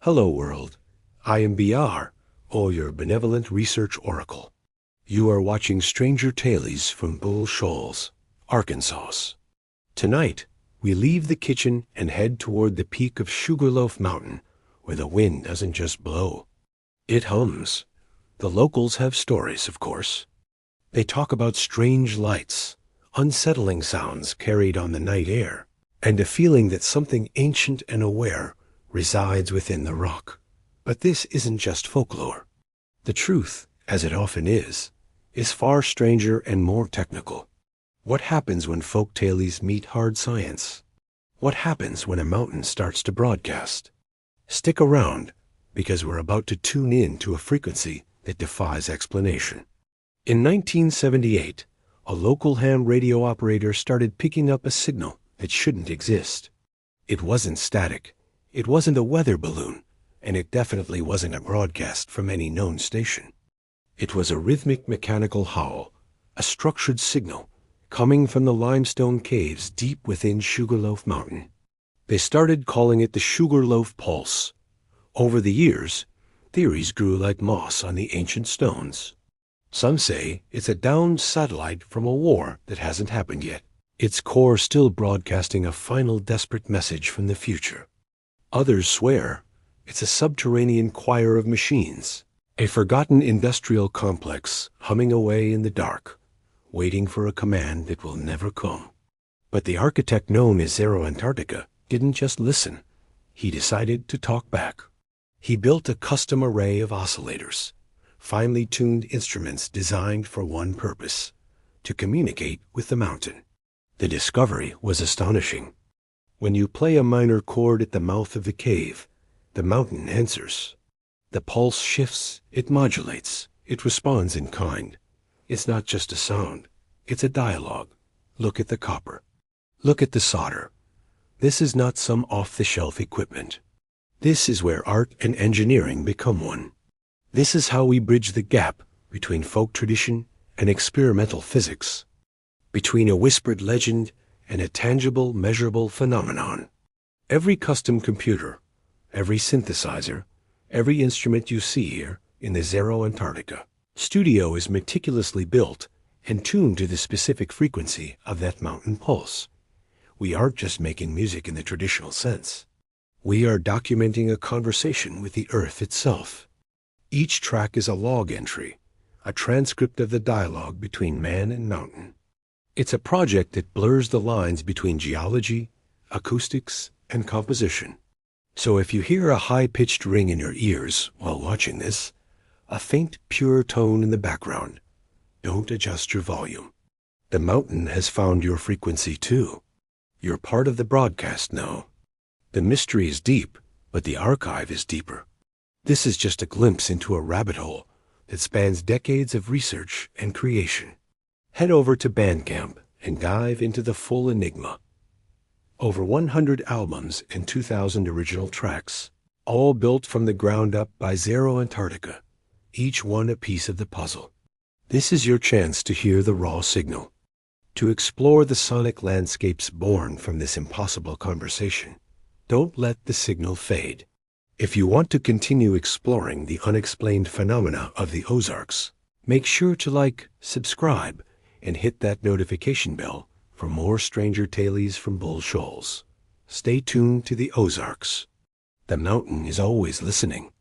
Hello world, I am BR, or your benevolent research oracle. You are watching Stranger Tales from Bull Shoals, Arkansas. Tonight, we leave the kitchen and head toward the peak of Sugarloaf Mountain, where the wind doesn't just blow. It hums. The locals have stories, of course. They talk about strange lights, unsettling sounds carried on the night air, and a feeling that something ancient and aware resides within the rock. But this isn't just folklore. The truth, as it often is far stranger and more technical. What happens when folk tales meet hard science? What happens when a mountain starts to broadcast? Stick around, because we're about to tune in to a frequency that defies explanation. In 1978, a local ham radio operator started picking up a signal that shouldn't exist. It wasn't static, it wasn't a weather balloon, and it definitely wasn't a broadcast from any known station. It was a rhythmic mechanical howl, a structured signal, coming from the limestone caves deep within Sugarloaf Mountain. They started calling it the Sugarloaf Pulse. Over the years, theories grew like moss on the ancient stones. Some say it's a downed satellite from a war that hasn't happened yet, its core still broadcasting a final desperate message from the future. Others swear it's a subterranean choir of machines, a forgotten industrial complex humming away in the dark, waiting for a command that will never come. But the architect known as Zero Antarctica didn't just listen. He decided to talk back. He built a custom array of oscillators, finely tuned instruments designed for one purpose: to communicate with the mountain. The discovery was astonishing. When you play a minor chord at the mouth of the cave, the mountain answers. The pulse shifts, it modulates, it responds in kind. It's not just a sound, it's a dialogue. Look at the copper. Look at the solder. This is not some off-the-shelf equipment. This is where art and engineering become one. This is how we bridge the gap between folk tradition and experimental physics, between a whispered legend and a tangible, measurable phenomenon. Every custom computer, every synthesizer, every instrument you see here in the Zero Antarctica studio is meticulously built and tuned to the specific frequency of that mountain pulse. We aren't just making music in the traditional sense. We are documenting a conversation with the earth itself. Each track is a log entry, a transcript of the dialogue between man and mountain. It's a project that blurs the lines between geology, acoustics, and composition. So if you hear a high-pitched ring in your ears while watching this, a faint, pure tone in the background, don't adjust your volume. The mountain has found your frequency too. You're part of the broadcast now. The mystery is deep, but the archive is deeper. This is just a glimpse into a rabbit hole that spans decades of research and creation. Head over to Bandcamp and dive into the full enigma. Over 100 albums and 2,000 original tracks, all built from the ground up by Zero Antarctica, each one a piece of the puzzle. This is your chance to hear the raw signal, to explore the sonic landscapes born from this impossible conversation. Don't let the signal fade. If you want to continue exploring the unexplained phenomena of the Ozarks, make sure to like, subscribe, and hit that notification bell for more Stranger Tales from Bull Shoals. Stay tuned to the Ozarks. The mountain is always listening.